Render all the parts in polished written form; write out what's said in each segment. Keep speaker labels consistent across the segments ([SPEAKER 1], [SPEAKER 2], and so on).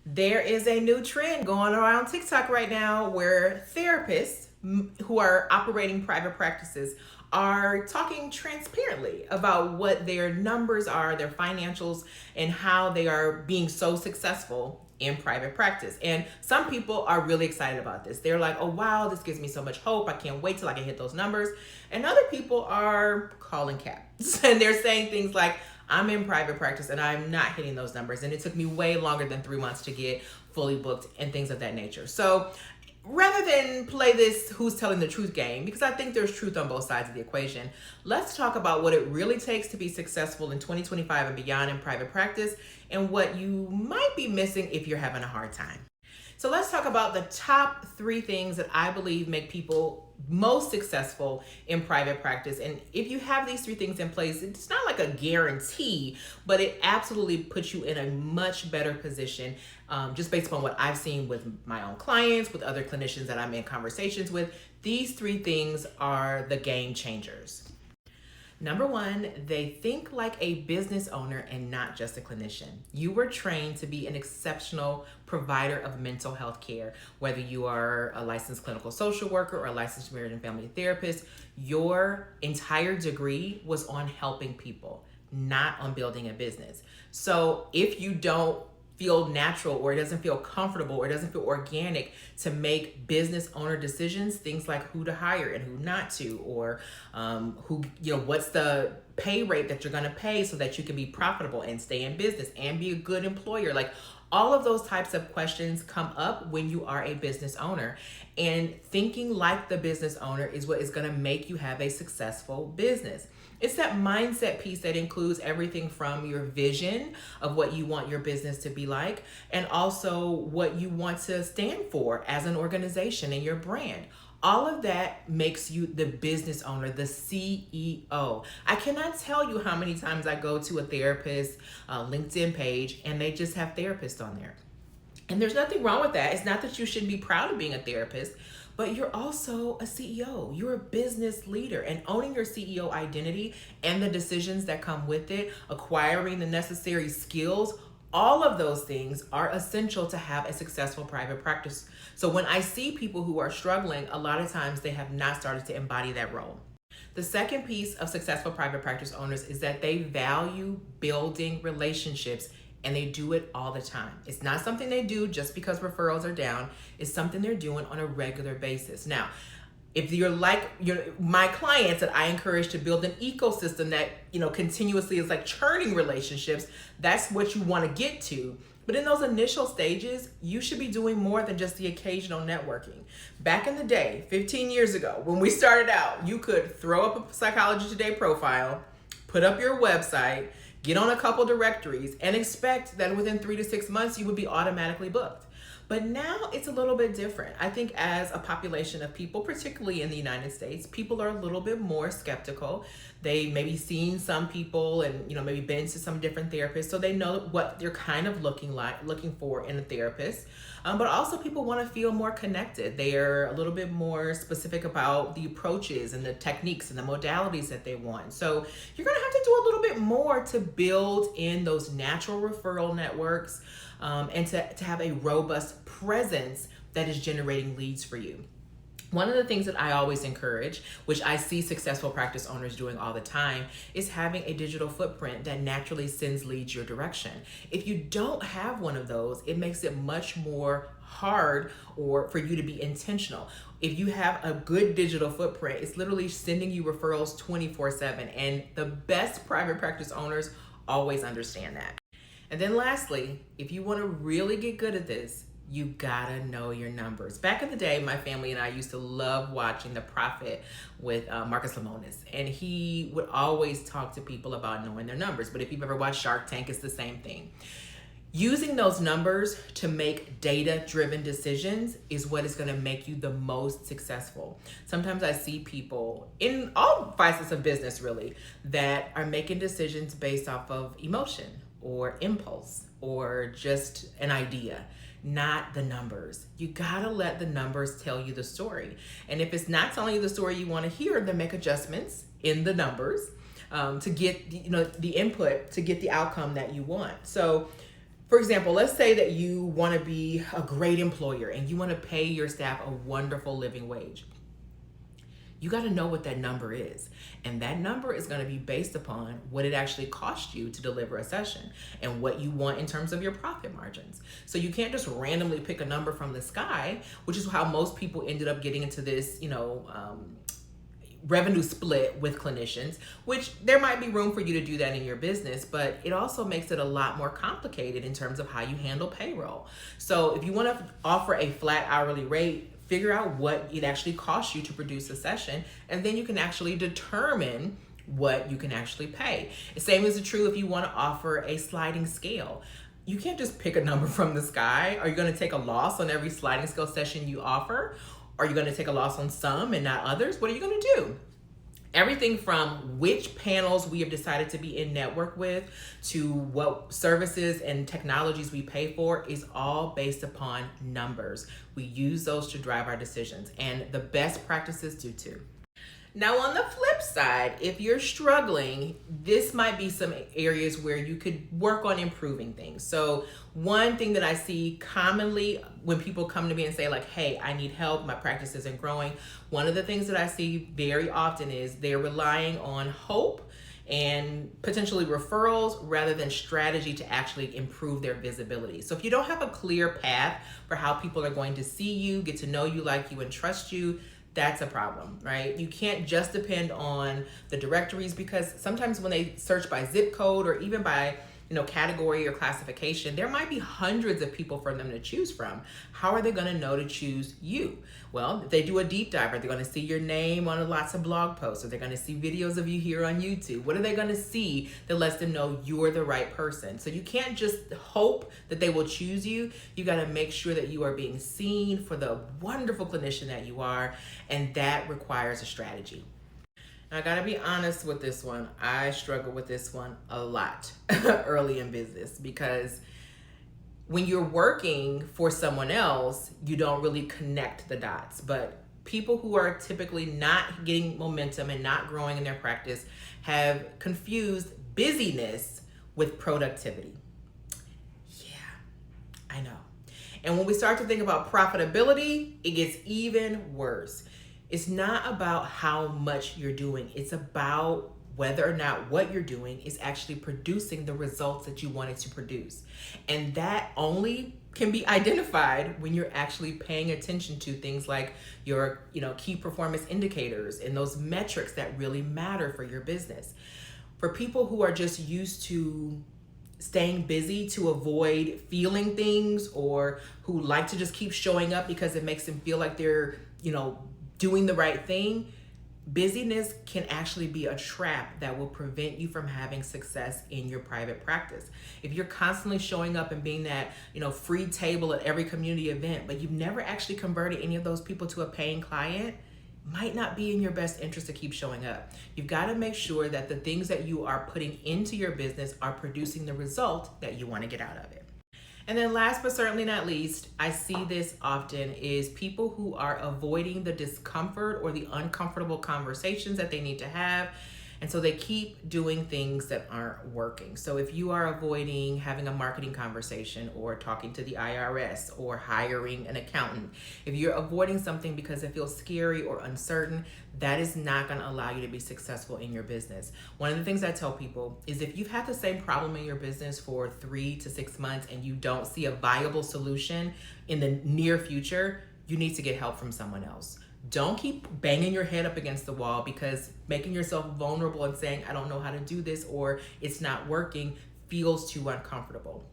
[SPEAKER 1] There is a new trend going around TikTok right now where therapists who are operating private practices are talking transparently about what their numbers are, their financials, and how they are being so successful in private practice. And some people are really excited about this. They're like, oh wow, this gives me so much hope. I can't wait till I can hit those numbers. And other people are calling caps and they're saying things like, I'm in private practice and I'm not hitting those numbers. And it took me way longer than 3 months to get fully booked and things of that nature. So rather than play this who's telling the truth game, because I think there's truth on both sides of the equation, let's talk about what it really takes to be successful in 2025 and beyond in private practice and what you might be missing if you're having a hard time. So let's talk about the top 3 things that I believe make people most successful in private practice. And if you have these 3 things in place, it's not like a guarantee, but it absolutely puts you in a much better position, just based upon what I've seen with my own clients, with other clinicians that I'm in conversations with. These 3 things are the game changers. Number 1, they think like a business owner and not just a clinician. You were trained to be an exceptional provider of mental health care. Whether you are a licensed clinical social worker or a licensed marriage and family therapist, your entire degree was on helping people, not on building a business. So if you don't feel natural, or it doesn't feel comfortable, or it doesn't feel organic to make business owner decisions, things like who to hire and who not to, or what's the pay rate that you're going to pay so that you can be profitable and stay in business and be a good employer. Like, all of those types of questions come up when you are a business owner, and thinking like the business owner is what is going to make you have a successful business. It's that mindset piece that includes everything from your vision of what you want your business to be like, and also what you want to stand for as an organization and your brand. All of that makes you the business owner, the CEO. I cannot tell you how many times I go to a therapist LinkedIn page and they just have therapists on there. And there's nothing wrong with that. It's not that you shouldn't be proud of being a therapist, but you're also a CEO. You're a business leader, and owning your CEO identity and the decisions that come with it, acquiring the necessary skills, all of those things are essential to have a successful private practice. So when I see people who are struggling, a lot of times they have not started to embody that role. The second piece of successful private practice owners is that they value building relationships, and they do it all the time. It's not something they do just because referrals are down. It's something they're doing on a regular basis. Now, if you're like my clients that I encourage to build an ecosystem that continuously is like churning relationships, that's what you want to get to. But in those initial stages, you should be doing more than just the occasional networking. Back in the day, 15 years ago, when we started out, you could throw up a Psychology Today profile, put up your website, get on a couple directories, and expect that within 3 to 6 months, you would be automatically booked. But now it's a little bit different. I think as a population of people, particularly in the United States, people are a little bit more skeptical. They maybe seen some people and maybe been to some different therapists, so they know what they're kind of looking for in a therapist. But also people want to feel more connected. They're a little bit more specific about the approaches and the techniques and the modalities that they want. So you're going to have to do a little bit more to build in those natural referral networks, and to have a robust presence that is generating leads for you. One of the things that I always encourage, which I see successful practice owners doing all the time, is having a digital footprint that naturally sends leads your direction. If you don't have one of those, it makes it much more hard or for you to be intentional. If you have a good digital footprint, it's literally sending you referrals 24/7, and the best private practice owners always understand that. And then lastly, if you want to really get good at this, you gotta know your numbers. Back in the day, my family and I used to love watching The Profit with Marcus Lemonis, and he would always talk to people about knowing their numbers. But if you've ever watched Shark Tank, it's the same thing. Using those numbers to make data-driven decisions is what is gonna make you the most successful. Sometimes I see people in all facets of business really that are making decisions based off of emotion or impulse or just an idea, not the numbers. You gotta let the numbers tell you the story. And if it's not telling you the story you wanna hear, then make adjustments in the numbers to get the input to get the outcome that you want. So For example, let's say that you want to be a great employer and you want to pay your staff a wonderful living wage. You got to know what that number is. And that number is going to be based upon what it actually costs you to deliver a session and what you want in terms of your profit margins. So you can't just randomly pick a number from the sky, which is how most people ended up getting into this, revenue split with clinicians, which there might be room for you to do that in your business, but it also makes it a lot more complicated in terms of how you handle payroll. So if you want to offer a flat hourly rate, figure out what it actually costs you to produce a session, and then you can actually determine what you can actually pay. The same is true if you want to offer a sliding scale. You can't just pick a number from the sky. Are you going to take a loss on every sliding scale session you offer? Are you going to take a loss on some and not others? What are you going to do? Everything from which panels we have decided to be in network with to what services and technologies we pay for is all based upon numbers. We use those to drive our decisions, and the best practices do too. Now, on the flip side, if you're struggling, this might be some areas where you could work on improving things. So one thing that I see commonly when people come to me and say like, hey, I need help, my practice isn't growing. One of the things that I see very often is they're relying on hope and potentially referrals rather than strategy to actually improve their visibility. So if you don't have a clear path for how people are going to see you, get to know you, like you, and trust you, that's a problem, right? You can't just depend on the directories, because sometimes when they search by zip code or even by category or classification, there might be hundreds of people for them to choose from. How are they going to know to choose you? Well, if they do a deep dive, are they going to see your name on lots of blog posts? Are they going to see videos of you here on YouTube? What are they going to see that lets them know you're the right person? So you can't just hope that they will choose you. You got to make sure that you are being seen for the wonderful clinician that you are, and that requires a strategy. I gotta be honest with this one. I struggle with this one a lot early in business, because when you're working for someone else, you don't really connect the dots. But people who are typically not getting momentum and not growing in their practice have confused busyness with productivity. Yeah, I know. And when we start to think about profitability, it gets even worse. It's not about how much you're doing. It's about whether or not what you're doing is actually producing the results that you want it to produce. And that only can be identified when you're actually paying attention to things like your, key performance indicators and those metrics that really matter for your business. For people who are just used to staying busy to avoid feeling things, or who like to just keep showing up because it makes them feel like they're, doing the right thing, busyness can actually be a trap that will prevent you from having success in your private practice. If you're constantly showing up and being that, free table at every community event, but you've never actually converted any of those people to a paying client, might not be in your best interest to keep showing up. You've got to make sure that the things that you are putting into your business are producing the result that you want to get out of it. And then last but certainly not least, I see this often, is people who are avoiding the discomfort or the uncomfortable conversations that they need to have. And so they keep doing things that aren't working. So if you are avoiding having a marketing conversation or talking to the IRS or hiring an accountant, if you're avoiding something because it feels scary or uncertain, that is not going to allow you to be successful in your business. One of the things I tell people is, if you've had the same problem in your business for 3 to 6 months and you don't see a viable solution in the near future, you need to get help from someone else. Don't keep banging your head up against the wall, because making yourself vulnerable and saying, I don't know how to do this, or it's not working, feels too uncomfortable.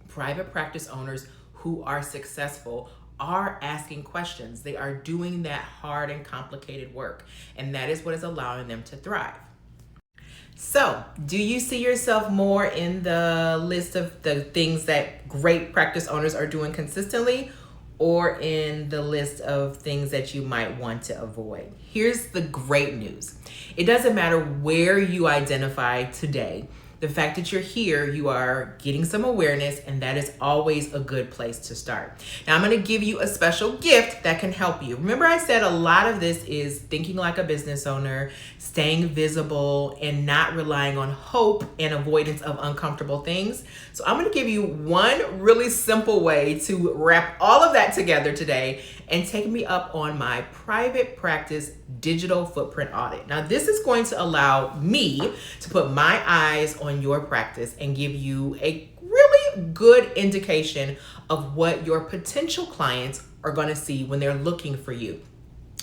[SPEAKER 1] Private practice owners who are successful are asking questions. They are doing that hard and complicated work, and that is what is allowing them to thrive. So, do you see yourself more in the list of the things that great practice owners are doing consistently, or in the list of things that you might want to avoid? Here's the great news. It doesn't matter where you identify today. The fact that you're here, you are getting some awareness, and that is always a good place to start. Now, I'm going to give you a special gift that can help you. Remember, I said a lot of this is thinking like a business owner, staying visible, and not relying on hope and avoidance of uncomfortable things. So I'm going to give you one really simple way to wrap all of that together today and take me up on my private practice digital footprint audit. Now, this is going to allow me to put my eyes on your practice and give you a really good indication of what your potential clients are going to see when they're looking for you.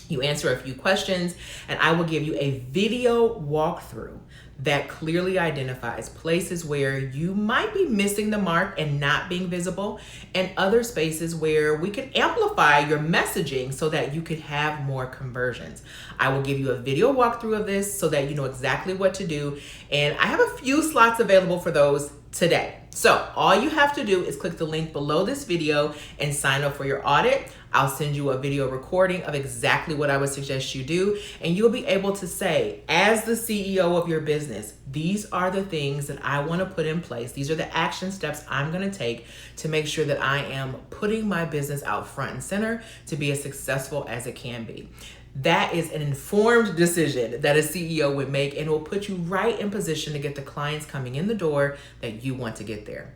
[SPEAKER 1] You answer a few questions, and I will give you a video walkthrough that clearly identifies places where you might be missing the mark and not being visible, and other spaces where we can amplify your messaging so that you could have more conversions. I will give you a video walkthrough of this so that you know exactly what to do, and I have a few slots available for those today. So all you have to do is click the link below this video and sign up for your audit. I'll send you a video recording of exactly what I would suggest you do, and you'll be able to say, as the CEO of your business, these are the things that I want to put in place. These are the action steps I'm going to take to make sure that I am putting my business out front and center to be as successful as it can be. That is an informed decision that a CEO would make, and will put you right in position to get the clients coming in the door that you want to get there.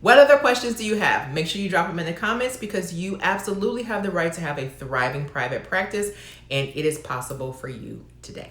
[SPEAKER 1] What other questions do you have? Make sure you drop them in the comments, because you absolutely have the right to have a thriving private practice, and it is possible for you today.